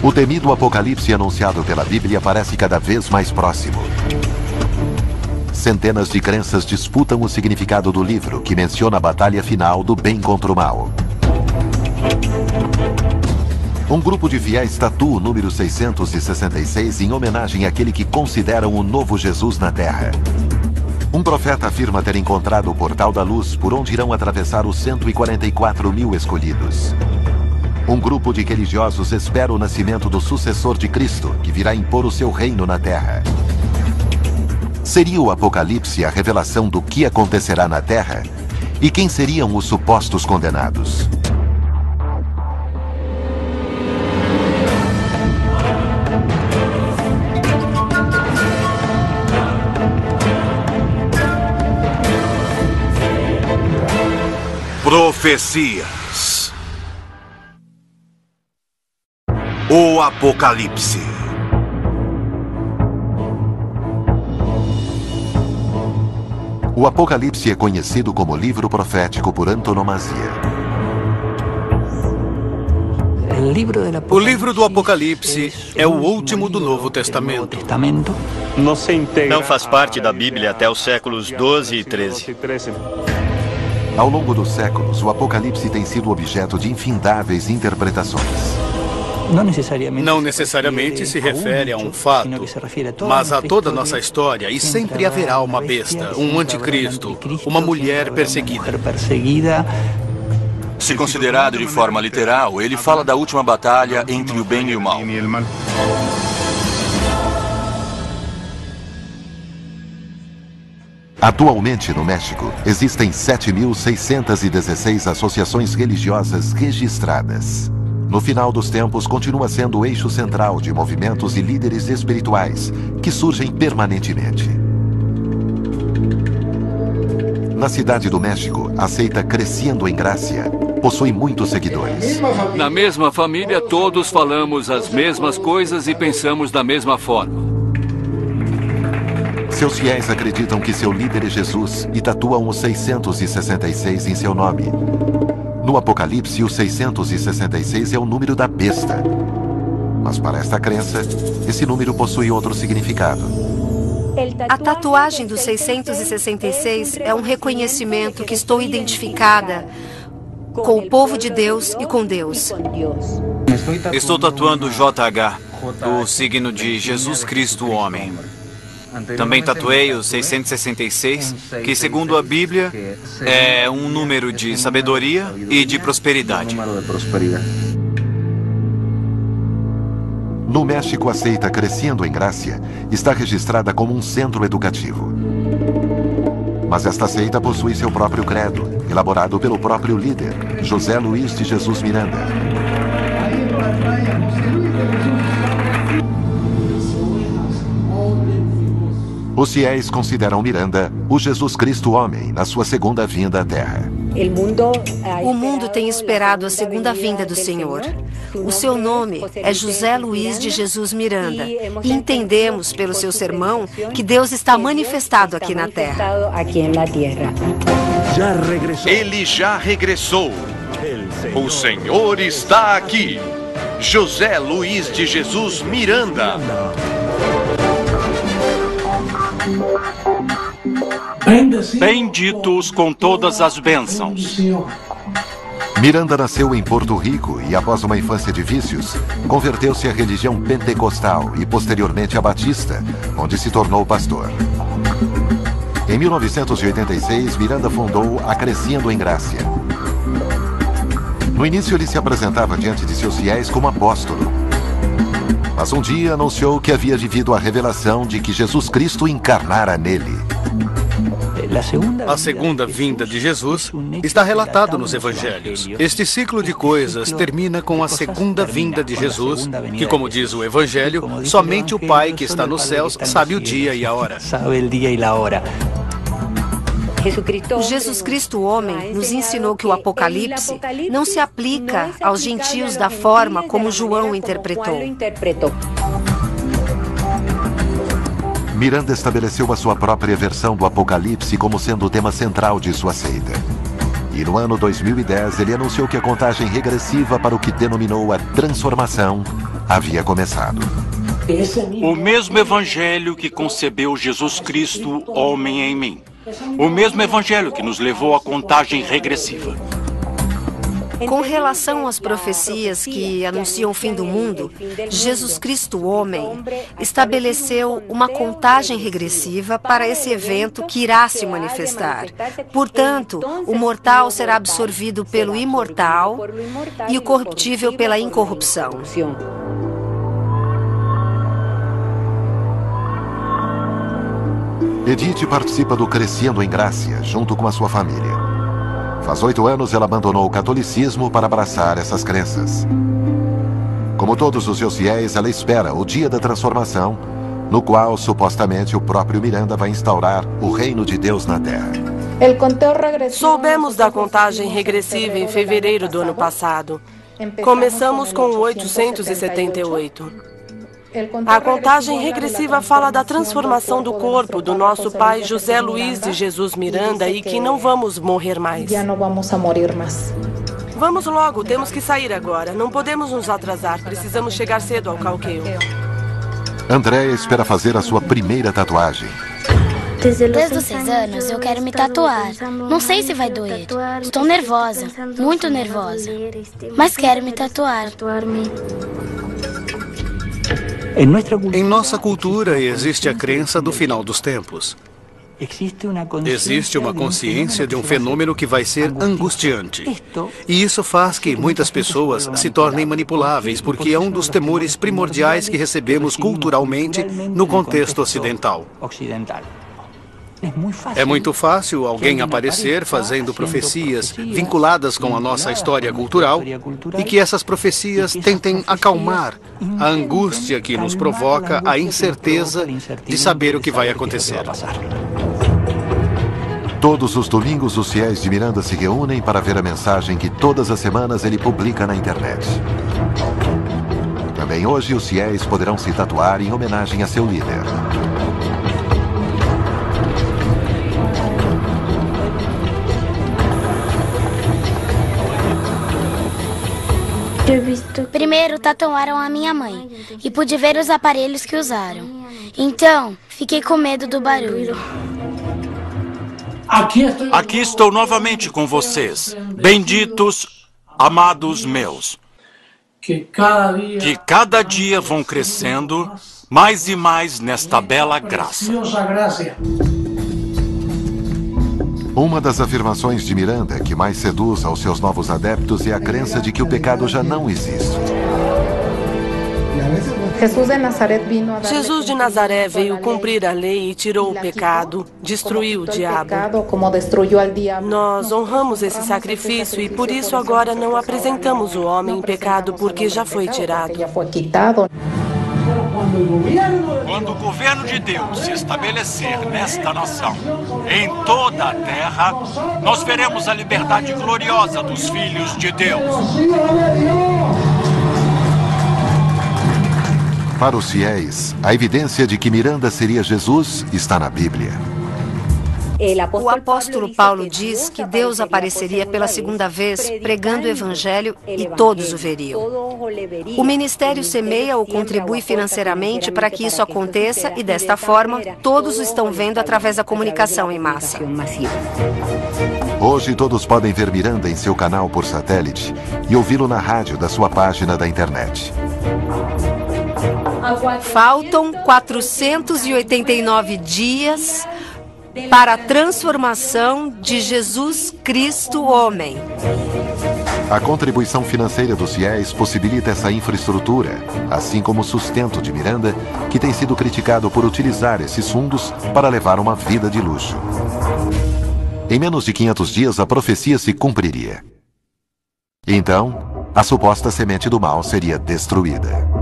O temido apocalipse anunciado pela Bíblia parece cada vez mais próximo. Centenas de crenças disputam o significado do livro, que menciona a batalha final do bem contra o mal. Um grupo de fiéis tatua o número 666 em homenagem àquele que consideram o novo Jesus na Terra. Um profeta afirma ter encontrado o portal da luz por onde irão atravessar os 144 mil escolhidos. Um grupo de religiosos espera o nascimento do sucessor de Cristo, que virá impor o seu reino na Terra. Seria o Apocalipse a revelação do que acontecerá na Terra? E quem seriam os supostos condenados? Profecias. O Apocalipse. O Apocalipse é conhecido como livro profético por antonomasia. O livro do Apocalipse é o último do Novo Testamento. Não faz parte da Bíblia até os séculos 12 e 13. Ao longo dos séculos, o Apocalipse tem sido objeto de infindáveis interpretações. Não necessariamente se refere a um fato, mas a toda nossa história, e sempre haverá uma besta, um anticristo, uma mulher perseguida. Se considerado de forma literal, ele fala da última batalha entre o bem e o mal. Atualmente, no México, existem 7.616 associações religiosas registradas. No final dos tempos, continua sendo o eixo central de movimentos e líderes espirituais que surgem permanentemente. Na cidade do México, a seita Crescendo em Gracia possui muitos seguidores. Na mesma família, todos falamos as mesmas coisas e pensamos da mesma forma. Seus fiéis acreditam que seu líder é Jesus e tatuam o 666 em seu nome. No Apocalipse, o 666 é o número da besta. Mas para esta crença, esse número possui outro significado. A tatuagem do 666 é um reconhecimento que estou identificada com o povo de Deus e com Deus. Estou tatuando JH, o signo de Jesus Cristo, o homem. Também tatuei o 666, que segundo a Bíblia é um número de sabedoria e de prosperidade. No México, a seita Crescendo em Gracia está registrada como um centro educativo. Mas esta seita possui seu próprio credo, elaborado pelo próprio líder, José Luiz de Jesus Miranda. Os fiéis consideram Miranda o Jesus Cristo homem na sua segunda vinda à Terra. O mundo tem esperado a segunda vinda do Senhor. O seu nome é José Luiz de Jesus Miranda. E entendemos pelo seu sermão que Deus está manifestado aqui na Terra. Ele já regressou. O Senhor está aqui. José Luiz de Jesus Miranda. Benditos com todas as bênçãos. Miranda nasceu em Porto Rico e, após uma infância de vícios, converteu-se à religião pentecostal e, posteriormente, à batista, onde se tornou pastor. Em 1986, Miranda fundou a Crescendo em Gracia. No início, ele se apresentava diante de seus fiéis como apóstolo. Mas um dia anunciou que havia vivido a revelação de que Jesus Cristo encarnara nele. A segunda vinda de Jesus está relatado nos Evangelhos. Este ciclo de coisas termina com a segunda vinda de Jesus, que, como diz o Evangelho, somente o Pai que está nos céus sabe o dia e a hora. O Jesus Cristo homem nos ensinou que o Apocalipse não se aplica aos gentios da forma como João interpretou. Miranda estabeleceu a sua própria versão do Apocalipse como sendo o tema central de sua seita. E no ano 2010, ele anunciou que a contagem regressiva para o que denominou a transformação havia começado. O mesmo evangelho que concebeu Jesus Cristo, homem em mim. O mesmo evangelho que nos levou à contagem regressiva. Com relação às profecias que anunciam o fim do mundo, Jesus Cristo, homem, estabeleceu uma contagem regressiva para esse evento que irá se manifestar. Portanto, o mortal será absorvido pelo imortal e o corruptível pela incorrupção. Edith participa do Crescendo em Gracia, junto com a sua família. Faz 8 anos, ela abandonou o catolicismo para abraçar essas crenças. Como todos os seus fiéis, ela espera o dia da transformação, no qual, supostamente, o próprio Miranda vai instaurar o reino de Deus na Terra. Soubemos da contagem regressiva em fevereiro do ano passado. Começamos com 878. A contagem regressiva fala da transformação do corpo do nosso pai José Luiz de Jesus Miranda e que não vamos morrer mais. Vamos logo, temos que sair agora. Não podemos nos atrasar, precisamos chegar cedo ao Cauqueio. Andréia espera fazer a sua primeira tatuagem. Desde os 6 anos eu quero me tatuar. Não sei se vai doer. Estou nervosa, muito nervosa. Mas quero me tatuar. Em nossa cultura existe a crença do final dos tempos. Existe uma consciência de um fenômeno que vai ser angustiante. E isso faz que muitas pessoas se tornem manipuláveis, porque é um dos temores primordiais que recebemos culturalmente no contexto ocidental. É muito fácil alguém aparecer fazendo profecias vinculadas com a nossa história cultural e que essas profecias tentem acalmar a angústia que nos provoca a incerteza de saber o que vai acontecer. Todos os domingos, os fiéis de Miranda se reúnem para ver a mensagem que todas as semanas ele publica na internet. Também hoje, os fiéis poderão se tatuar em homenagem a seu líder. Primeiro tatuaram a minha mãe e pude ver os aparelhos que usaram. Então, fiquei com medo do barulho. Aqui estou novamente com vocês, benditos, amados meus, que cada dia vão crescendo mais e mais nesta bela graça. Uma das afirmações de Miranda que mais seduz aos seus novos adeptos é a crença de que o pecado já não existe. Jesus de Nazaré veio cumprir a lei e tirou o pecado, destruiu o diabo. Nós honramos esse sacrifício e por isso agora não apresentamos o homem em pecado porque já foi tirado. Quando o governo de Deus se estabelecer nesta nação, em toda a terra, nós veremos a liberdade gloriosa dos filhos de Deus. Para os fiéis, a evidência de que Miranda seria Jesus está na Bíblia. O apóstolo Paulo diz que Deus apareceria pela segunda vez pregando o evangelho e todos o veriam. O ministério semeia ou contribui financeiramente para que isso aconteça e, desta forma, todos o estão vendo através da comunicação em massa. Hoje todos podem ver Miranda em seu canal por satélite e ouvi-lo na rádio da sua página da internet. Faltam 489 dias para a transformação de Jesus Cristo homem. A contribuição financeira dos fiéis possibilita essa infraestrutura, assim como o sustento de Miranda, que tem sido criticado por utilizar esses fundos para levar uma vida de luxo. Em menos de 500 dias, a profecia se cumpriria. Então, a suposta semente do mal seria destruída.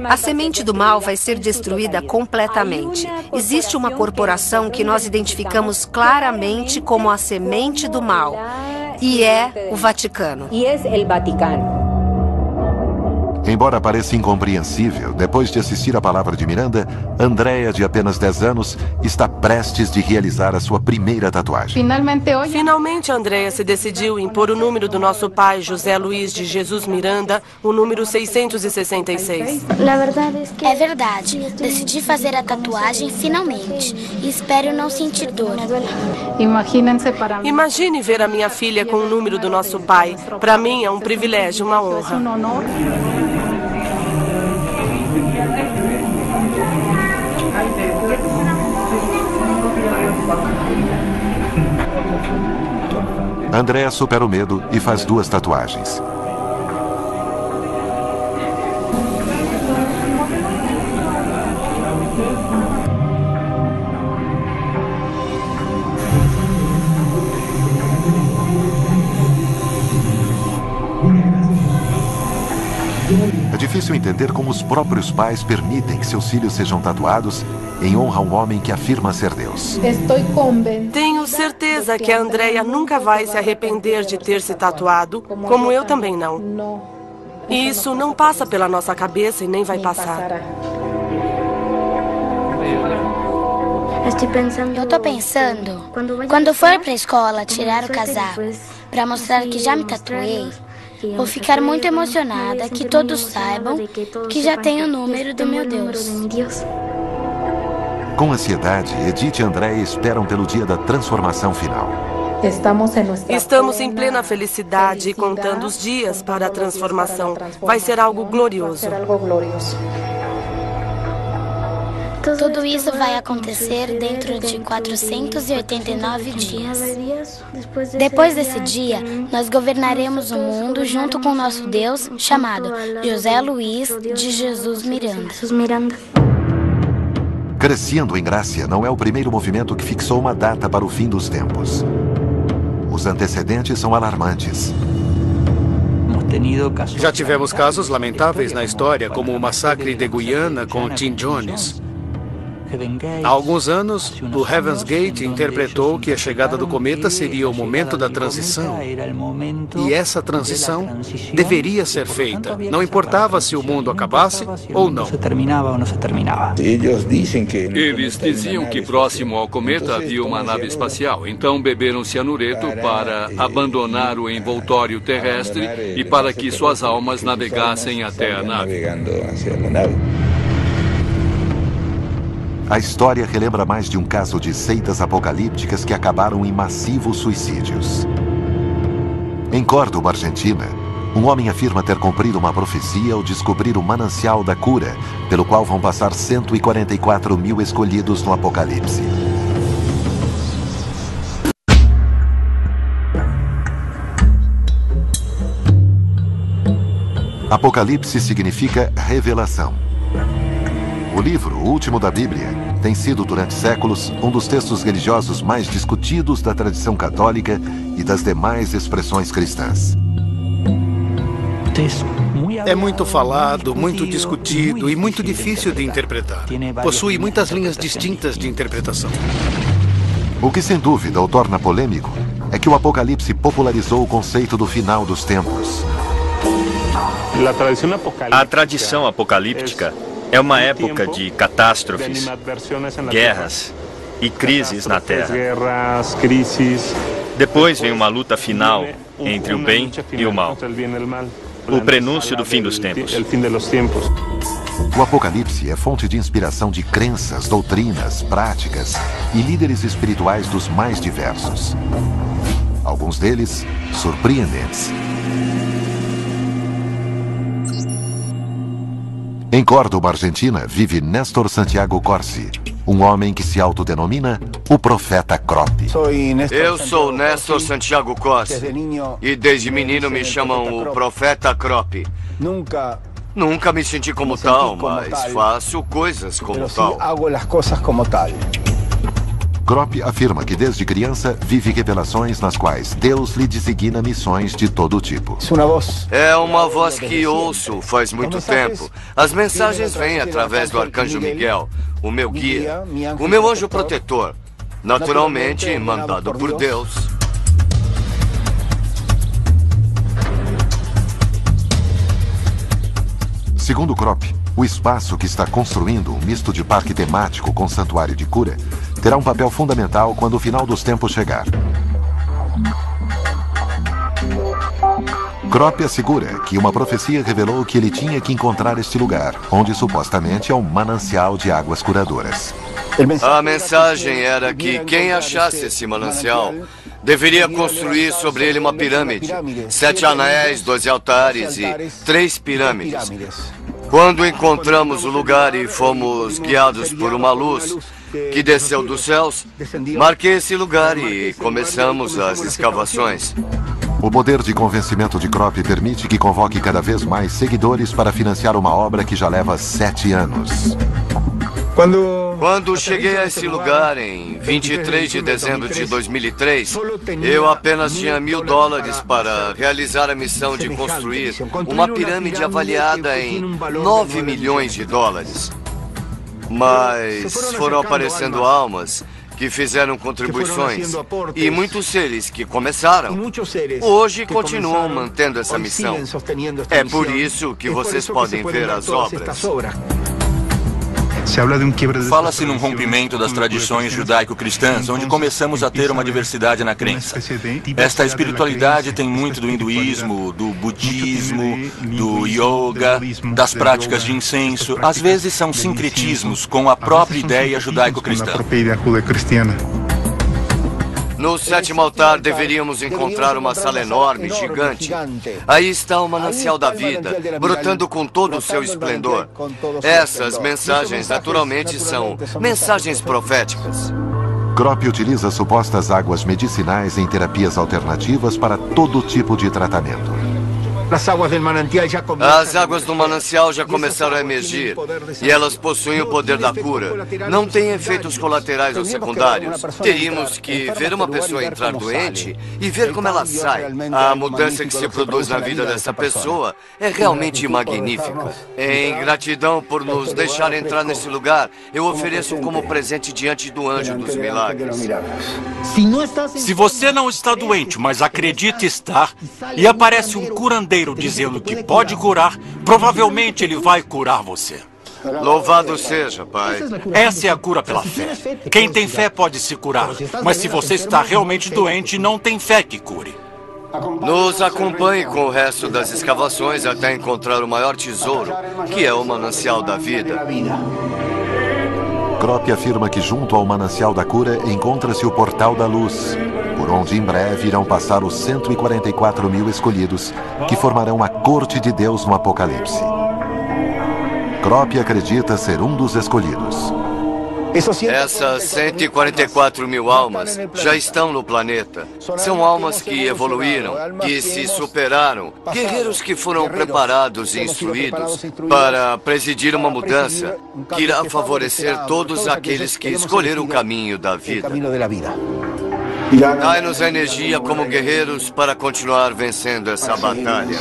A semente do mal vai ser destruída completamente. Existe uma corporação que nós identificamos claramente como a semente do mal, e é o Vaticano. Embora pareça incompreensível, depois de assistir a palavra de Miranda, Andrea, de apenas 10 anos, está prestes de realizar a sua primeira tatuagem. Finalmente, Andrea se decidiu em pôr o número do nosso pai, José Luiz de Jesus Miranda, o número 666. É verdade. Decidi fazer a tatuagem finalmente. E espero não sentir dor. Imagine ver a minha filha com o número do nosso pai. Para mim é um privilégio, uma honra. Andrea supera o medo e faz 2 tatuagens. É difícil entender como os próprios pais permitem que seus filhos sejam tatuados em honra a um homem que afirma ser Deus. Tenho certeza que a Andrea nunca vai se arrepender de ter se tatuado, como eu também não. E isso não passa pela nossa cabeça e nem vai passar. Eu tô pensando, quando for pra escola tirar o casaco, pra mostrar que já me tatuei, vou ficar muito emocionada que todos saibam que já tenho o número do meu Deus. Com ansiedade, Edith e Andrea esperam pelo dia da transformação final. Estamos em plena felicidade e contando os dias para a transformação. Vai ser algo glorioso. Tudo isso vai acontecer dentro de 489 dias. Depois desse dia, nós governaremos o mundo junto com nosso Deus, chamado José Luiz de Jesus Miranda. Crescendo em Gracia não é o primeiro movimento que fixou uma data para o fim dos tempos. Os antecedentes são alarmantes. Já tivemos casos lamentáveis na história, como o massacre de Guiana com Tim Jones. Há alguns anos, o Heaven's Gate interpretou que a chegada do cometa seria o momento da transição. E essa transição deveria ser feita. Não importava se o mundo acabasse ou não. Eles diziam que próximo ao cometa havia uma nave espacial. Então beberam cianureto para abandonar o envoltório terrestre e para que suas almas navegassem até a nave. A história relembra mais de um caso de seitas apocalípticas que acabaram em massivos suicídios. Em Córdoba, Argentina, um homem afirma ter cumprido uma profecia ao descobrir o manancial da cura, pelo qual vão passar 144 mil escolhidos no Apocalipse. Apocalipse significa revelação. O livro, o último da Bíblia, tem sido durante séculos um dos textos religiosos mais discutidos da tradição católica e das demais expressões cristãs. É muito falado, muito discutido e muito difícil de interpretar. Possui muitas linhas distintas de interpretação. O que sem dúvida o torna polêmico é que o Apocalipse popularizou o conceito do final dos tempos. A tradição apocalíptica é uma época de catástrofes, guerras e crises na Terra. Depois vem uma luta final entre o bem e o mal. O prenúncio do fim dos tempos. O Apocalipse é fonte de inspiração de crenças, doutrinas, práticas e líderes espirituais dos mais diversos. Alguns deles surpreendentes. Em Córdoba, Argentina, vive Néstor Santiago Corsi, um homem que se autodenomina o Profeta Crop. Eu sou Néstor Santiago Corsi e desde menino me chamam o Profeta Crop. Nunca me senti como tal, mas faço coisas como tal. Crop afirma que desde criança vive revelações nas quais Deus lhe designa missões de todo tipo. É uma voz que ouço faz muito tempo. As mensagens vêm através do Arcanjo Miguel, o meu guia, o meu anjo protetor, naturalmente mandado por Deus. Segundo Krop, o espaço que está construindo, um misto de parque temático com santuário de cura, terá um papel fundamental quando o final dos tempos chegar. Krop assegura que uma profecia revelou que ele tinha que encontrar este lugar, onde supostamente é um manancial de águas curadoras. A mensagem era que quem achasse esse manancial deveria construir sobre ele uma pirâmide, 7 anéis, 12 altares e 3 pirâmides. Quando encontramos o lugar e fomos guiados por uma luz que desceu dos céus, marquei esse lugar e começamos as escavações. O poder de convencimento de Krop permite que convoque cada vez mais seguidores para financiar uma obra que já leva 7 anos. Quando cheguei a esse lugar em 23 de dezembro de 2003, eu apenas tinha $1000 para realizar a missão de construir uma pirâmide avaliada em $9 milhões. Mas foram aparecendo almas que fizeram contribuições e muitos seres que começaram, hoje continuam mantendo essa missão. É por isso que vocês podem ver as obras. Fala-se num rompimento das tradições judaico-cristãs, onde começamos a ter uma diversidade na crença. Esta espiritualidade tem muito do hinduísmo, do budismo, do yoga, das práticas de incenso. Às vezes são sincretismos com a própria ideia judaico-cristã. No 7º altar deveríamos encontrar uma sala enorme, gigante. Aí está o manancial da vida, brotando com todo o seu esplendor. Essas mensagens, naturalmente, são mensagens proféticas. Krop utiliza supostas águas medicinais em terapias alternativas para todo tipo de tratamento. As águas do manancial já começaram a emergir e elas possuem o poder da cura. Não têm efeitos colaterais ou secundários. Teríamos que ver uma pessoa entrar doente e ver como ela sai. A mudança que se produz na vida dessa pessoa é realmente magnífica. Em gratidão por nos deixar entrar nesse lugar, eu ofereço como presente diante do anjo dos milagres. Se você não está doente, mas acredita estar, e aparece um curandeiro dizendo que pode curar, provavelmente ele vai curar você. Louvado seja, Pai. Essa é a cura pela fé. Quem tem fé pode se curar, mas se você está realmente doente, não tem fé que cure. Nos acompanhe com o resto das escavações até encontrar o maior tesouro, que é o manancial da vida. Krop afirma que junto ao manancial da cura encontra-se o portal da luz, por onde em breve irão passar os 144 mil escolhidos, que formarão a corte de Deus no Apocalipse. Krop acredita ser um dos escolhidos. Essas 144 mil almas já estão no planeta. São almas que evoluíram, que se superaram, guerreiros que foram preparados e instruídos para presidir uma mudança que irá favorecer todos aqueles que escolheram o caminho da vida. Dai-nos a energia como guerreiros para continuar vencendo essa batalha.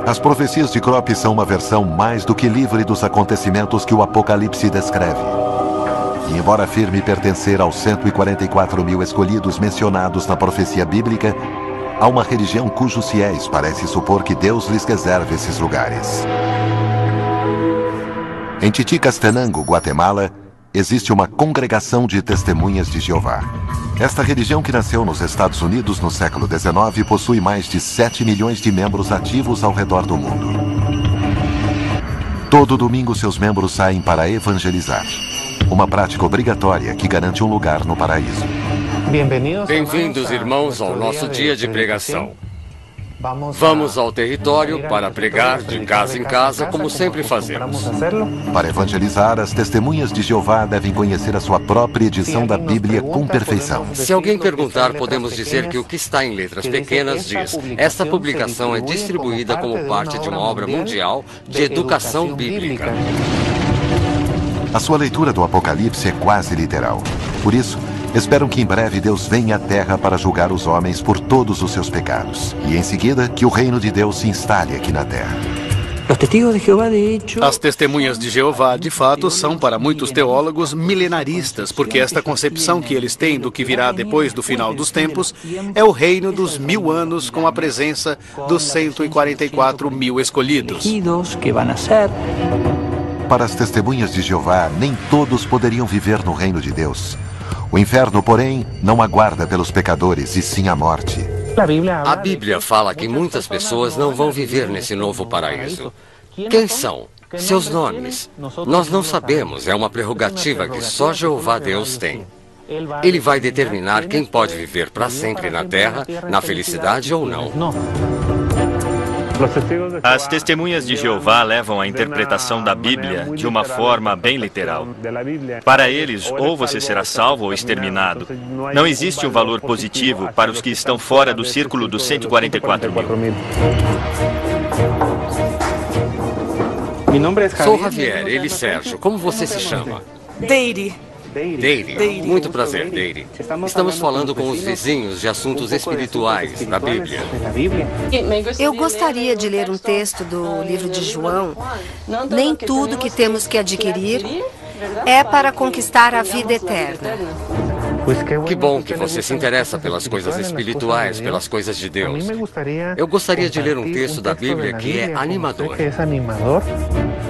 As profecias de Krop são uma versão mais do que livre dos acontecimentos que o Apocalipse descreve. E embora afirme pertencer aos 144 mil escolhidos mencionados na profecia bíblica, há uma religião cujos fiéis parece supor que Deus lhes reserva esses lugares. Em Titicastenango, Guatemala, existe uma congregação de testemunhas de Jeová. Esta religião, que nasceu nos Estados Unidos no século XIX, possui mais de 7 milhões de membros ativos ao redor do mundo. Todo domingo, seus membros saem para evangelizar. Uma prática obrigatória que garante um lugar no paraíso. Bem-vindos, irmãos, ao nosso dia de pregação. Vamos ao território para pregar de casa em casa, como sempre fazemos. Para evangelizar, as testemunhas de Jeová devem conhecer a sua própria edição da Bíblia com perfeição. Se alguém perguntar, podemos dizer que o que está em letras pequenas diz: esta publicação é distribuída como parte de uma obra mundial de educação bíblica. A sua leitura do Apocalipse é quase literal. Por isso, esperam que em breve Deus venha à Terra para julgar os homens por todos os seus pecados. E em seguida, que o reino de Deus se instale aqui na Terra. As testemunhas de Jeová, de fato, são para muitos teólogos milenaristas, porque esta concepção que eles têm do que virá depois do final dos tempos é o reino dos 1000 anos com a presença dos 144 mil escolhidos. Para as testemunhas de Jeová, nem todos poderiam viver no reino de Deus. O inferno, porém, não aguarda pelos pecadores, e sim a morte. A Bíblia fala que muitas pessoas não vão viver nesse novo paraíso. Quem são? Seus nomes? Nós não sabemos, é uma prerrogativa que só Jeová Deus tem. Ele vai determinar quem pode viver para sempre na terra, na felicidade ou não. As testemunhas de Jeová levam a interpretação da Bíblia de uma forma bem literal. Para eles, ou você será salvo ou exterminado. Não existe um valor positivo para os que estão fora do círculo dos 144 mil. Sou Javier, ele Sérgio. Como você se chama? Deire. Deire. Muito prazer, Deire. Estamos falando com os vizinhos de assuntos espirituais da Bíblia. Eu gostaria de ler um texto do livro de João. Nem tudo que temos que adquirir é para conquistar a vida eterna. Que bom que você se interessa pelas coisas espirituais, pelas coisas de Deus. Eu gostaria de ler um texto da Bíblia que é animador.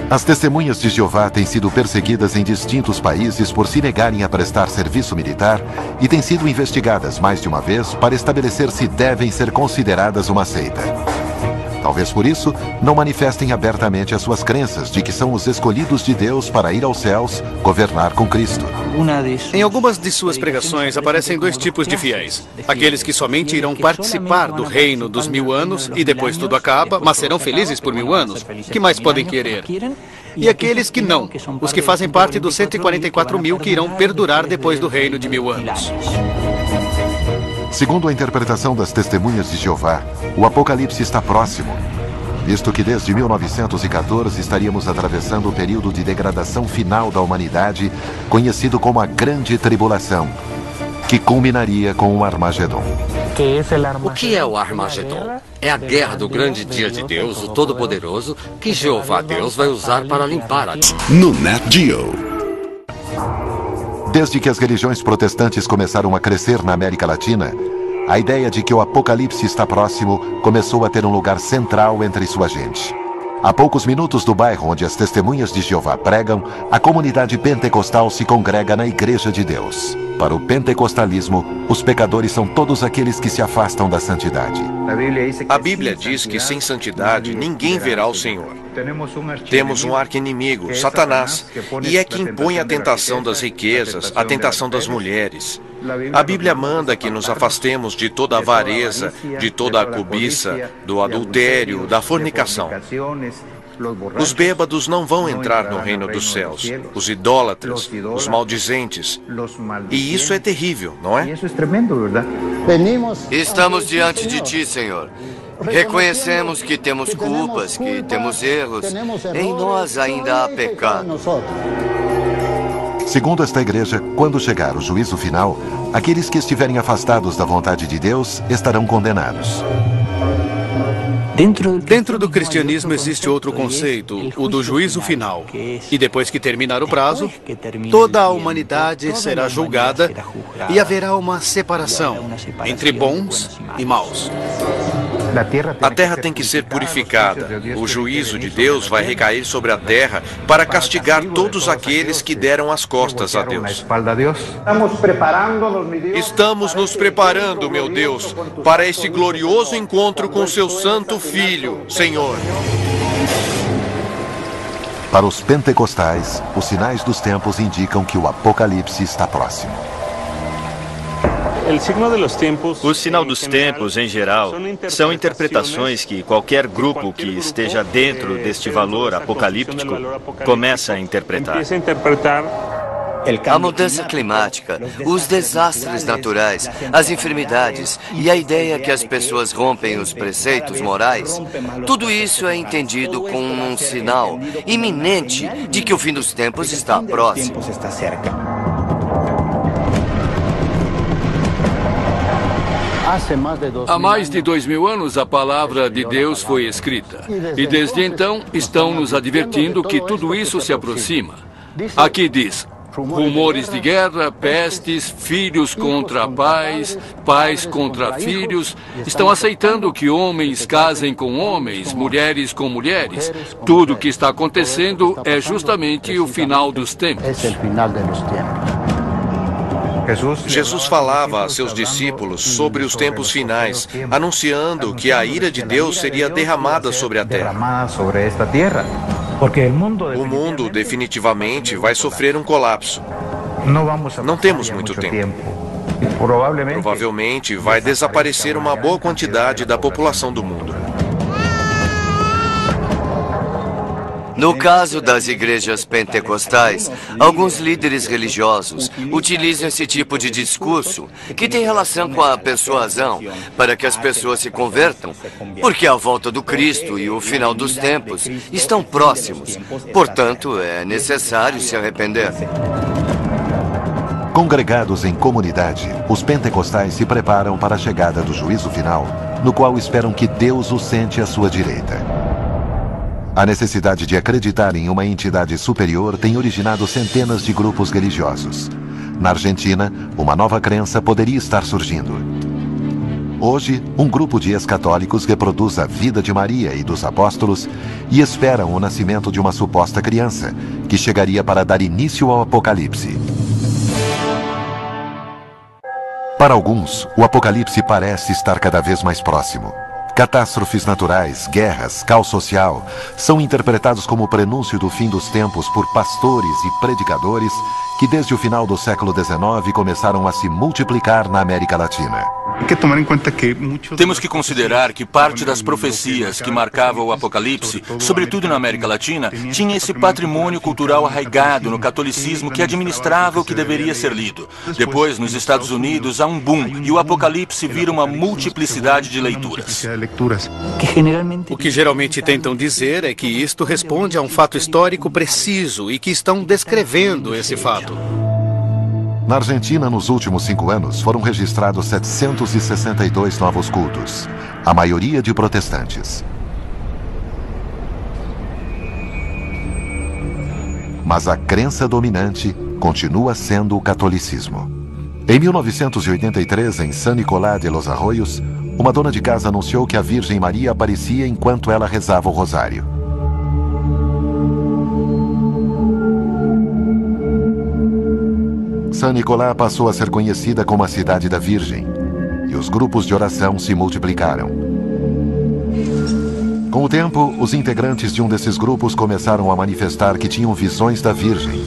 As testemunhas de Jeová têm sido perseguidas em distintos países por se negarem a prestar serviço militar e têm sido investigadas mais de uma vez para estabelecer se devem ser consideradas uma seita. Talvez por isso, não manifestem abertamente as suas crenças de que são os escolhidos de Deus para ir aos céus, governar com Cristo. Em algumas de suas pregações aparecem dois tipos de fiéis. Aqueles que somente irão participar do reino dos 1000 anos e depois tudo acaba, mas serão felizes por 1000 anos. O que mais podem querer? E aqueles que não, os que fazem parte dos 144 mil que irão perdurar depois do reino de 1000 anos. Segundo a interpretação das testemunhas de Jeová, o Apocalipse está próximo, visto que desde 1914 estaríamos atravessando o período de degradação final da humanidade, conhecido como a Grande Tribulação, que culminaria com o Armagedon. O que é o Armagedon? É a guerra do grande dia de Deus, o Todo-Poderoso, que Jeová Deus vai usar para limpar a terra. No Nat Geo. Desde que as religiões protestantes começaram a crescer na América Latina, a ideia de que o Apocalipse está próximo começou a ter um lugar central entre sua gente. A poucos minutos do bairro onde as testemunhas de Jeová pregam, a comunidade pentecostal se congrega na Igreja de Deus. Para o pentecostalismo, os pecadores são todos aqueles que se afastam da santidade. A Bíblia diz que sem santidade ninguém verá o Senhor. Temos um arqui-inimigo, Satanás, e é que impõe a tentação das riquezas, a tentação das mulheres. A Bíblia manda que nos afastemos de toda a avareza, de toda a cobiça, do adultério, da fornicação. Os bêbados não vão entrar no reino dos céus, os idólatras, os maldizentes. E isso é terrível, não é? Estamos diante de Ti, Senhor. Reconhecemos que temos culpas, que temos erros. Em nós ainda há pecado. Segundo esta igreja, quando chegar o juízo final, aqueles que estiverem afastados da vontade de Deus estarão condenados. Dentro do cristianismo existe outro conceito, o do juízo final. E depois que terminar o prazo, toda a humanidade será julgada e haverá uma separação entre bons e maus. A terra tem que ser purificada. O juízo de Deus vai recair sobre a terra para castigar todos aqueles que deram as costas a Deus. Estamos nos preparando, meu Deus, para esse glorioso encontro com seu Santo Filho, Senhor. Para os pentecostais, os sinais dos tempos indicam que o Apocalipse está próximo. O sinal dos tempos, em geral, são interpretações que qualquer grupo que esteja dentro deste valor apocalíptico começa a interpretar. A mudança climática, os desastres naturais, as enfermidades e a ideia que as pessoas rompem os preceitos morais, tudo isso é entendido como um sinal iminente de que o fim dos tempos está próximo. Há mais de 2000 anos, a palavra de Deus foi escrita. E desde então, estão nos advertindo que tudo isso se aproxima. Aqui diz: rumores de guerra, pestes, filhos contra pais, pais contra filhos. Estão aceitando que homens casem com homens, mulheres com mulheres. Tudo o que está acontecendo é justamente o final dos tempos. Jesus falava a seus discípulos sobre os tempos finais, anunciando que a ira de Deus seria derramada sobre a terra. O mundo definitivamente vai sofrer um colapso. Não temos muito tempo. Provavelmente vai desaparecer uma boa quantidade da população do mundo. No caso das igrejas pentecostais, alguns líderes religiosos utilizam esse tipo de discurso que tem relação com a persuasão para que as pessoas se convertam, porque a volta do Cristo e o final dos tempos estão próximos. Portanto, é necessário se arrepender. Congregados em comunidade, os pentecostais se preparam para a chegada do juízo final, no qual esperam que Deus os sente à sua direita. A necessidade de acreditar em uma entidade superior tem originado centenas de grupos religiosos. Na Argentina, uma nova crença poderia estar surgindo. Hoje, um grupo de ex-católicos reproduz a vida de Maria e dos apóstolos e esperam o nascimento de uma suposta criança, que chegaria para dar início ao Apocalipse. Para alguns, o Apocalipse parece estar cada vez mais próximo. Catástrofes naturais, guerras, caos social são interpretados como o prenúncio do fim dos tempos por pastores e predicadores que desde o final do século XIX começaram a se multiplicar na América Latina. Temos que considerar que parte das profecias que marcavam o Apocalipse, sobretudo na América Latina, tinha esse patrimônio cultural arraigado no catolicismo que administrava o que deveria ser lido. Depois, nos Estados Unidos, há um boom e o Apocalipse vira uma multiplicidade de leituras. O que geralmente tentam dizer é que isto responde a um fato histórico preciso e que estão descrevendo esse fato. Na Argentina, nos últimos 5 anos, foram registrados 762 novos cultos, a maioria de protestantes. Mas a crença dominante continua sendo o catolicismo. Em 1983, em San Nicolás de los Arroyos, uma dona de casa anunciou que a Virgem Maria aparecia enquanto ela rezava o rosário. San Nicolás passou a ser conhecida como a Cidade da Virgem, e os grupos de oração se multiplicaram. Com o tempo, os integrantes de um desses grupos começaram a manifestar que tinham visões da Virgem.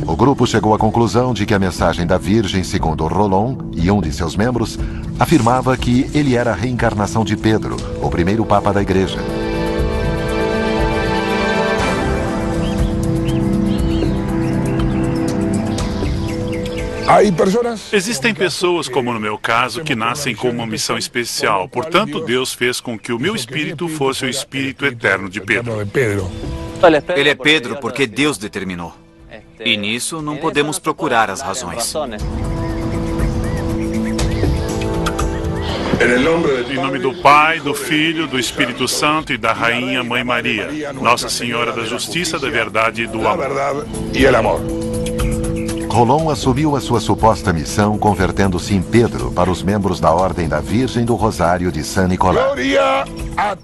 O grupo chegou à conclusão de que a mensagem da Virgem, segundo Rolón e um de seus membros, afirmava que ele era a reencarnação de Pedro, o primeiro Papa da Igreja. Existem pessoas, como no meu caso, que nascem com uma missão especial. Portanto, Deus fez com que o meu espírito fosse o espírito eterno de Pedro. Ele é Pedro porque Deus determinou. E nisso não podemos procurar as razões. Em nome do Pai, do Filho, do Espírito Santo e da Rainha Mãe Maria, Nossa Senhora da Justiça, da Verdade e do Amor. Rolón assumiu a sua suposta missão convertendo-se em Pedro para os membros da Ordem da Virgem do Rosário de San Nicolás.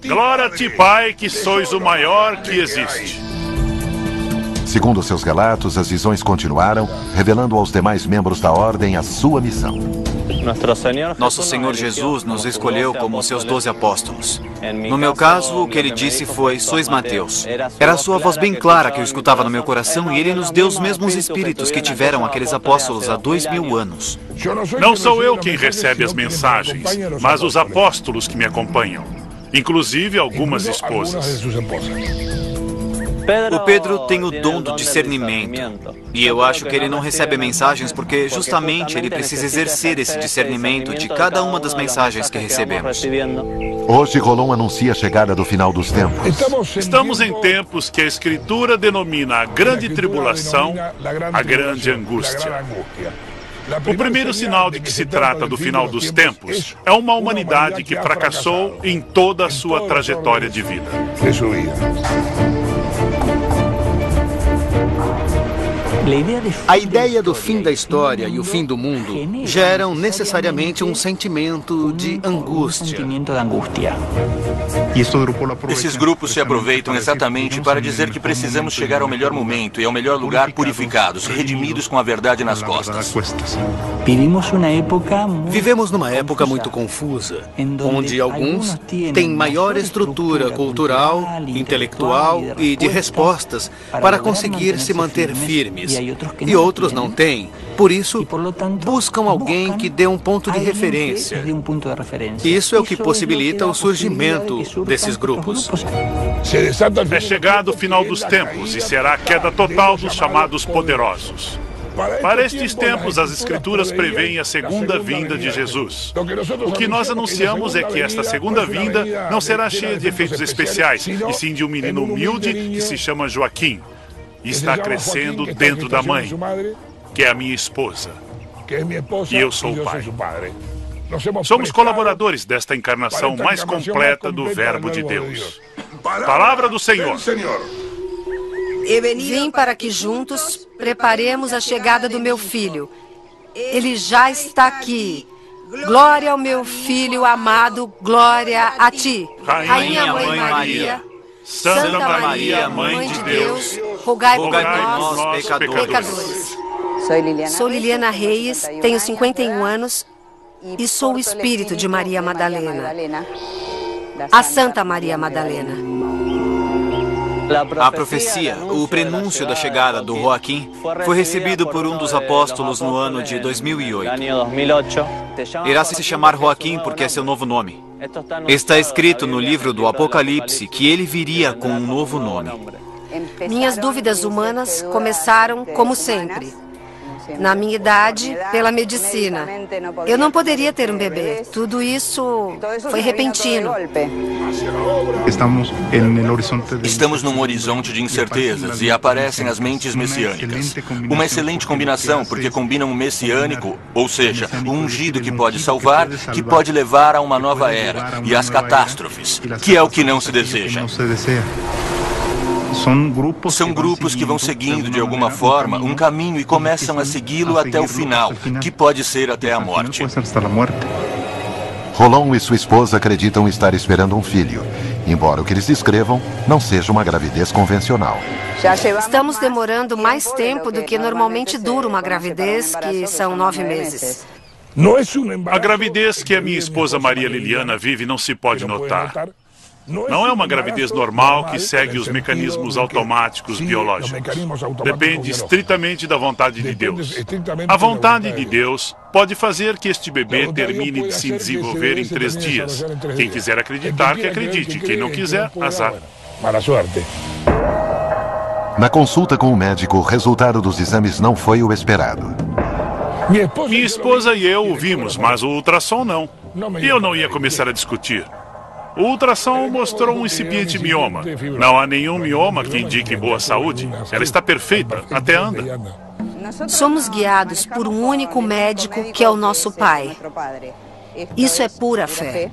Glória a ti, Pai, que sois o maior que existe. Segundo seus relatos, as visões continuaram, revelando aos demais membros da Ordem a sua missão. Nosso Senhor Jesus nos escolheu como seus 12 apóstolos. No meu caso, o que ele disse foi: sois Mateus. Era a sua voz bem clara que eu escutava no meu coração e ele nos deu os mesmos espíritos que tiveram aqueles apóstolos há 2000 anos. Não sou eu quem recebe as mensagens, mas os apóstolos que me acompanham, inclusive algumas esposas. O Pedro tem o dom do discernimento. E eu acho que ele não recebe mensagens porque justamente ele precisa exercer esse discernimento de cada uma das mensagens que recebemos. Hoje, Rolón anuncia a chegada do final dos tempos. Estamos em tempos que a Escritura denomina a grande tribulação, a grande angústia. O primeiro sinal de que se trata do final dos tempos é uma humanidade que fracassou em toda a sua trajetória de vida. A ideia do fim da história e o fim do mundo geram necessariamente um sentimento de angústia. Esses grupos se aproveitam exatamente para dizer que precisamos chegar ao melhor momento e ao melhor lugar purificados, redimidos com a verdade nas costas. Vivemos numa época muito confusa, onde alguns têm maior estrutura cultural, intelectual e de respostas para conseguir se manter firmes, e outros não têm. Por isso, buscam alguém que dê um ponto de referência. Isso é o que possibilita o surgimento desses grupos. É chegado o final dos tempos e será a queda total dos chamados poderosos. Para estes tempos, as Escrituras preveem a segunda vinda de Jesus. O que nós anunciamos é que esta segunda vinda não será cheia de efeitos especiais, e sim de um menino humilde que se chama Joaquim. E está crescendo dentro da mãe, que é a minha esposa. E eu sou o pai. Somos colaboradores desta encarnação mais completa do Verbo de Deus. Palavra do Senhor. Vim para que juntos preparemos a chegada do meu filho. Ele já está aqui. Glória ao meu filho amado, glória a ti. Rainha Mãe Maria, Santa Maria, Mãe de Deus, rogai por nós, nós, pecadores. Sou Liliana Reis, tenho 51 anos e sou o espírito de Maria Madalena, a Santa Maria Madalena. A profecia, o prenúncio da chegada do Joaquim, foi recebido por um dos apóstolos no ano de 2008. Irá se chamar Joaquim porque é seu novo nome. Está escrito no livro do Apocalipse que ele viria com um novo nome. Minhas dúvidas humanas começaram como sempre. Na minha idade, pela medicina. Eu não poderia ter um bebê. Tudo isso foi repentino. Estamos num horizonte de incertezas e aparecem as mentes messiânicas. Uma excelente combinação, porque combinam o messiânico, ou seja, o ungido que pode salvar, que pode levar a uma nova era, e as catástrofes, que é o que não se deseja. São grupos que vão seguindo, de alguma forma, um caminho e começam a segui-lo até o final, que pode ser até a morte. Rolon e sua esposa acreditam estar esperando um filho, embora o que eles descrevam não seja uma gravidez convencional. Estamos demorando mais tempo do que normalmente dura uma gravidez, que são 9 meses. A gravidez que a minha esposa Maria Liliana vive não se pode notar. Não é uma gravidez normal que segue os mecanismos automáticos biológicos. Depende estritamente da vontade de Deus. A vontade de Deus pode fazer que este bebê termine de se desenvolver em 3 dias. Quem quiser acreditar, que acredite. Quem não quiser, azar. Na consulta com o médico, o resultado dos exames não foi o esperado. Minha esposa e eu o vimos, mas o ultrassom não. E eu não ia começar a discutir. O ultrassom mostrou um incipiente mioma. Não há nenhum mioma que indique boa saúde. Ela está perfeita, até anda. Somos guiados por um único médico que é o nosso Pai. Isso é pura fé.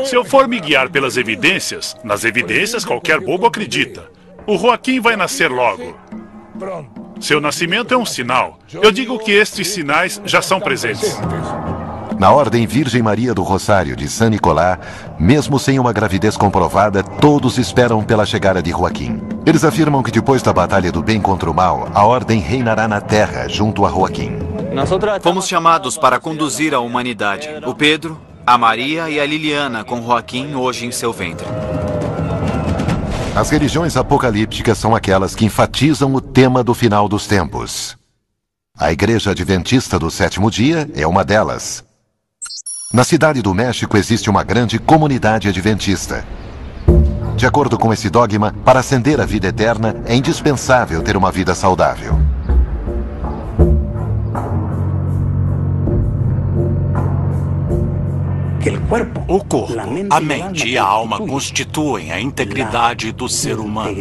Se eu for me guiar pelas evidências, nas evidências qualquer bobo acredita. O Joaquim vai nascer logo. Seu nascimento é um sinal. Eu digo que estes sinais já são presentes. Na Ordem Virgem Maria do Rosário de San Nicolás, mesmo sem uma gravidez comprovada, todos esperam pela chegada de Joaquim. Eles afirmam que depois da batalha do bem contra o mal, a Ordem reinará na Terra junto a Joaquim. Fomos chamados para conduzir a humanidade. O Pedro, a Maria e a Liliana com Joaquim hoje em seu ventre. As religiões apocalípticas são aquelas que enfatizam o tema do final dos tempos. A Igreja Adventista do Sétimo Dia é uma delas. Na cidade do México existe uma grande comunidade adventista. De acordo com esse dogma, para ascender à vida eterna, é indispensável ter uma vida saudável. O corpo, a mente e a alma constituem a integridade do ser humano.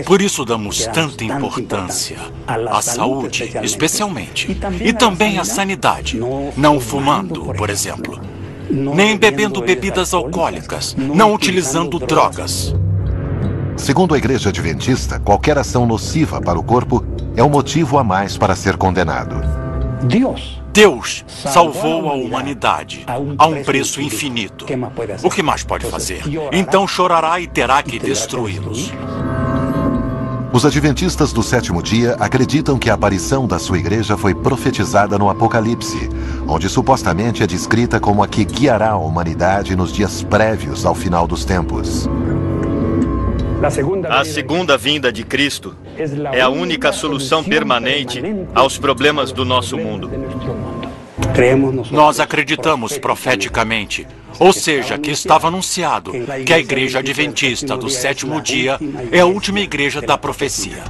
Por isso damos tanta importância à saúde, especialmente, e também à sanidade, não fumando, por exemplo, nem bebendo bebidas alcoólicas, não utilizando drogas. Segundo a Igreja Adventista, qualquer ação nociva para o corpo é um motivo a mais para ser condenado. Deus salvou a humanidade a um preço infinito. O que mais pode fazer? Então chorará e terá que destruí-los. Os adventistas do sétimo dia acreditam que a aparição da sua igreja foi profetizada no Apocalipse, onde supostamente é descrita como a que guiará a humanidade nos dias prévios ao final dos tempos. A segunda vinda de Cristo é a única solução permanente aos problemas do nosso mundo. Nós acreditamos profeticamente, ou seja, que estava anunciado que a Igreja Adventista do sétimo dia é a última igreja da profecia.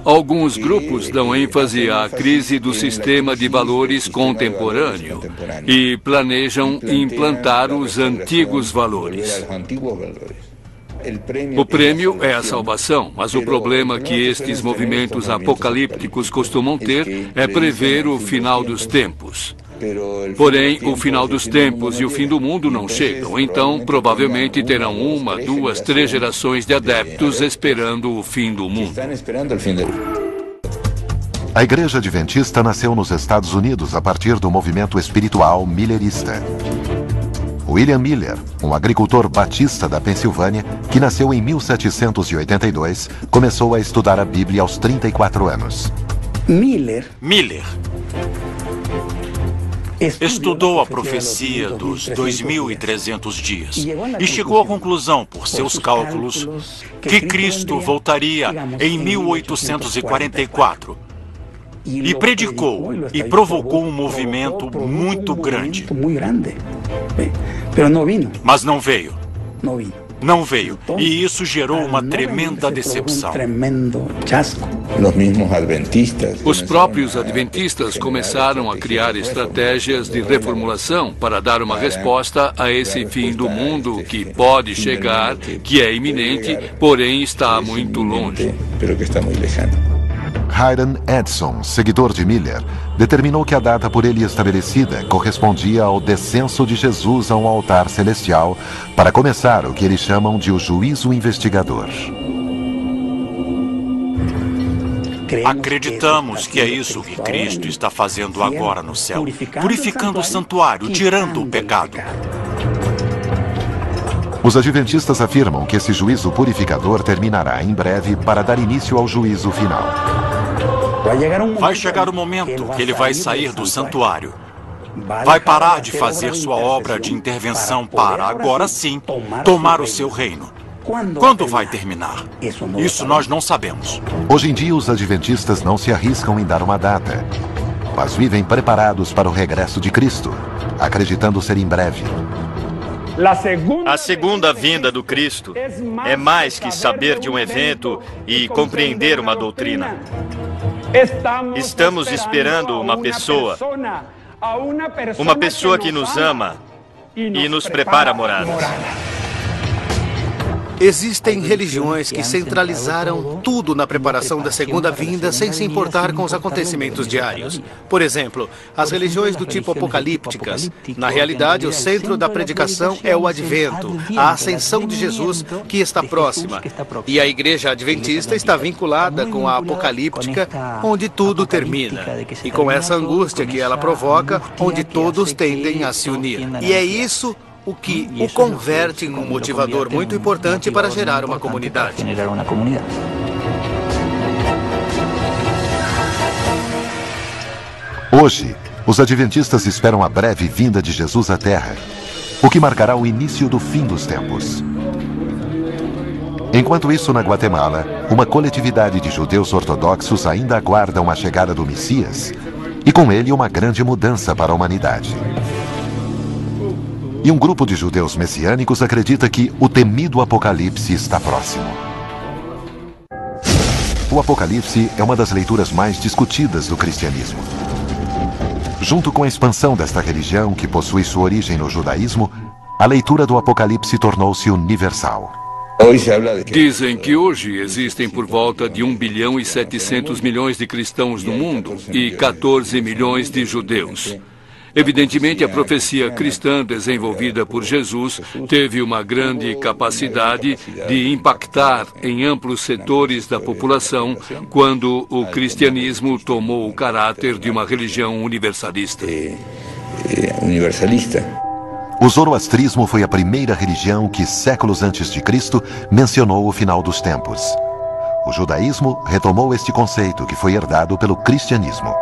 Alguns grupos dão ênfase à crise do sistema de valores contemporâneo e planejam implantar os antigos valores. O prêmio é a salvação, mas o problema que estes movimentos apocalípticos costumam ter é prever o final dos tempos. Porém, o final dos tempos e o fim do mundo não chegam, então provavelmente terão 1, 2, 3 gerações de adeptos esperando o fim do mundo. A Igreja Adventista nasceu nos Estados Unidos a partir do movimento espiritual millerista. William Miller, um agricultor batista da Pensilvânia, que nasceu em 1782, começou a estudar a Bíblia aos 34 anos. Miller estudou a profecia dos 2.300 dias e chegou à conclusão, por seus cálculos, que Cristo voltaria em 1844. E predicou e provocou um movimento muito grande. Mas não veio. Não veio. E isso gerou uma tremenda decepção. Os próprios adventistas começaram a criar estratégias de reformulação para dar uma resposta a esse fim do mundo que pode chegar, que é iminente, porém está muito longe. Hiram Edson, seguidor de Miller, determinou que a data por ele estabelecida correspondia ao descenso de Jesus a um altar celestial para começar o que eles chamam de o juízo investigador. Acreditamos que é isso que Cristo está fazendo agora no céu, purificando o santuário, tirando o pecado. Os adventistas afirmam que esse juízo purificador terminará em breve para dar início ao juízo final. Vai chegar o momento que ele vai sair do santuário. Vai parar de fazer sua obra de intervenção para, agora sim, tomar o seu reino. Quando vai terminar? Isso nós não sabemos. Hoje em dia, os adventistas não se arriscam em dar uma data, mas vivem preparados para o regresso de Cristo, acreditando ser em breve. A segunda vinda do Cristo é mais que saber de um evento e compreender uma doutrina. Estamos esperando uma pessoa que nos ama e nos prepara moradas. Existem religiões que centralizaram tudo na preparação da segunda vinda sem se importar com os acontecimentos diários. Por exemplo, as religiões do tipo apocalípticas. Na realidade, o centro da predicação é o advento, a ascensão de Jesus, que está próxima. E a Igreja Adventista está vinculada com a apocalíptica, onde tudo termina. E com essa angústia que ela provoca, onde todos tendem a se unir. E é isso o que o converte em um motivador muito importante para gerar uma comunidade. Hoje, os adventistas esperam a breve vinda de Jesus à Terra, o que marcará o início do fim dos tempos. Enquanto isso, na Guatemala, uma coletividade de judeus ortodoxos ainda aguardam a chegada do Messias e com ele uma grande mudança para a humanidade. E um grupo de judeus messiânicos acredita que o temido Apocalipse está próximo. O Apocalipse é uma das leituras mais discutidas do cristianismo. Junto com a expansão desta religião, que possui sua origem no judaísmo, a leitura do Apocalipse tornou-se universal. Dizem que hoje existem por volta de 1 bilhão e 700 milhões de cristãos no mundo e 14 milhões de judeus. Evidentemente, a profecia cristã desenvolvida por Jesus teve uma grande capacidade de impactar em amplos setores da população quando o cristianismo tomou o caráter de uma religião universalista. O zoroastrismo foi a primeira religião que, séculos antes de Cristo, mencionou o final dos tempos. O judaísmo retomou este conceito que foi herdado pelo cristianismo.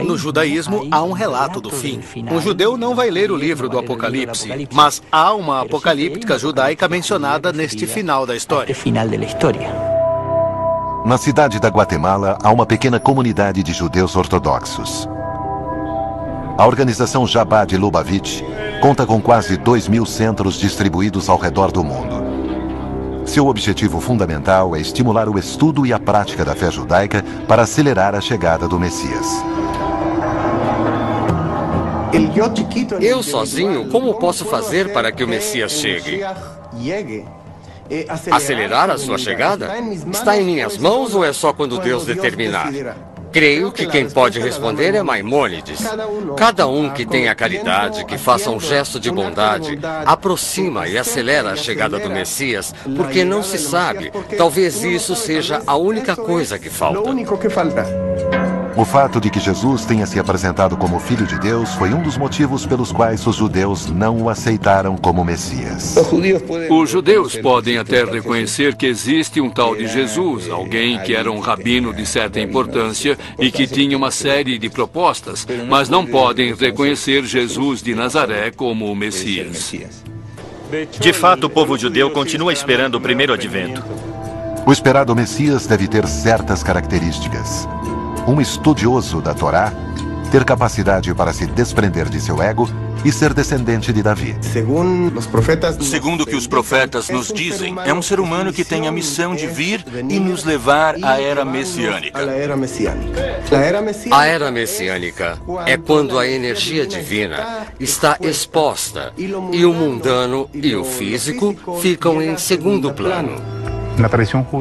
No judaísmo, há um relato do fim. Um judeu não vai ler o livro do Apocalipse, mas há uma apocalíptica judaica mencionada neste final da história. Na cidade da Guatemala, há uma pequena comunidade de judeus ortodoxos. A organização Jabá de Lubavitch conta com quase 2.000 centros distribuídos ao redor do mundo. Seu objetivo fundamental é estimular o estudo e a prática da fé judaica para acelerar a chegada do Messias. Eu sozinho, como posso fazer para que o Messias chegue? Acelerar a sua chegada? Está em minhas mãos ou é só quando Deus determinar? Creio que quem pode responder é Maimônides. Cada um que tenha caridade, que faça um gesto de bondade, aproxima e acelera a chegada do Messias, porque não se sabe. Talvez isso seja a única coisa que falta. O fato de que Jesus tenha se apresentado como Filho de Deus foi um dos motivos pelos quais os judeus não o aceitaram como Messias. Os judeus podem até reconhecer que existe um tal de Jesus, alguém que era um rabino de certa importância e que tinha uma série de propostas, mas não podem reconhecer Jesus de Nazaré como o Messias. De fato, o povo judeu continua esperando o primeiro advento. O esperado Messias deve ter certas características. Um estudioso da Torá, ter capacidade para se desprender de seu ego e ser descendente de Davi. Segundo o que os profetas nos dizem, é um ser humano que tem a missão de vir e nos levar à era messiânica. A era messiânica é quando a energia divina está exposta e o mundano e o físico ficam em segundo plano.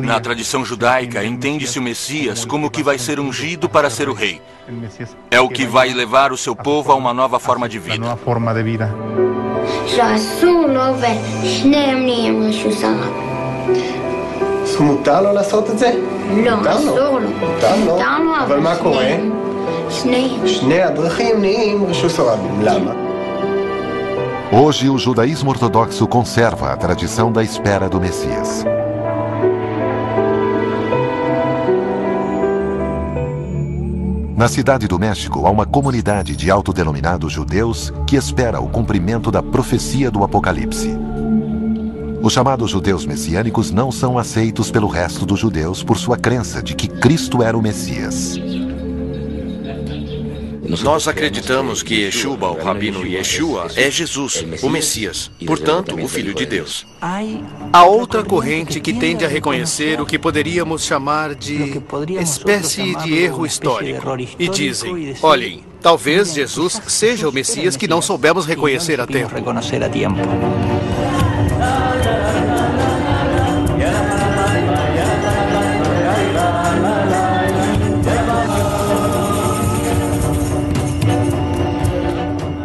Na tradição judaica, entende-se o Messias como o que vai ser ungido para ser o rei. É o que vai levar o seu povo a uma nova forma de vida. Hoje, o judaísmo ortodoxo conserva a tradição da espera do Messias. Na cidade do México, há uma comunidade de autodenominados judeus que espera o cumprimento da profecia do Apocalipse. Os chamados judeus messiânicos não são aceitos pelo resto dos judeus por sua crença de que Cristo era o Messias. Nós acreditamos que Yeshua, o Rabino Yeshua, é Jesus, o Messias, portanto, o Filho de Deus. Há outra corrente que tende a reconhecer o que poderíamos chamar de espécie de erro histórico. E dizem, olhem, talvez Jesus seja o Messias que não soubemos reconhecer a tempo.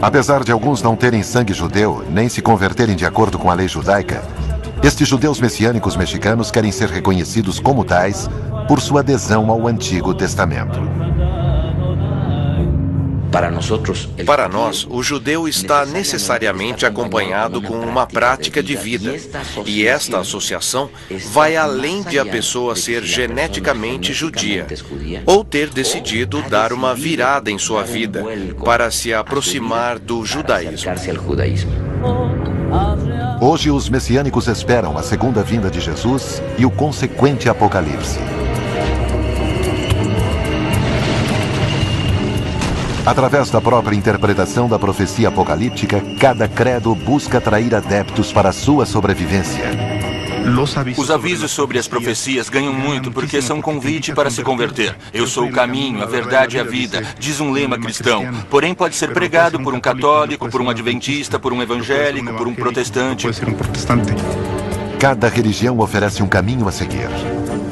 Apesar de alguns não terem sangue judeu, nem se converterem de acordo com a lei judaica, estes judeus messiânicos mexicanos querem ser reconhecidos como tais por sua adesão ao Antigo Testamento. Para nós, o judeu está necessariamente acompanhado com uma prática de vida, e esta associação vai além de a pessoa ser geneticamente judia, ou ter decidido dar uma virada em sua vida para se aproximar do judaísmo. Hoje, os messiânicos esperam a segunda vinda de Jesus e o consequente Apocalipse. Através da própria interpretação da profecia apocalíptica, cada credo busca atrair adeptos para a sua sobrevivência. Os avisos sobre as profecias ganham muito porque são convite para se converter. Eu sou o caminho, a verdade e a vida, diz um lema cristão. Porém, pode ser pregado por um católico, por um adventista, por um evangélico, por um protestante. Cada religião oferece um caminho a seguir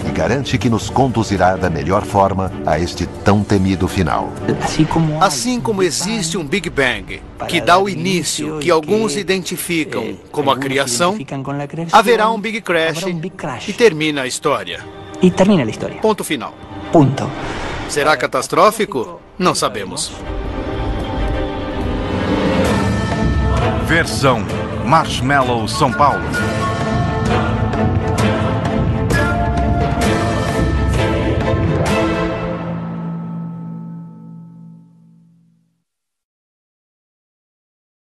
e garante que nos conduzirá da melhor forma a este tão temido final. Assim como existe um Big Bang, que dá o início, que alguns identificam como a criação, haverá um Big Crash e termina a história. Ponto final. Será catastrófico? Não sabemos. Versão Marshmallow São Paulo.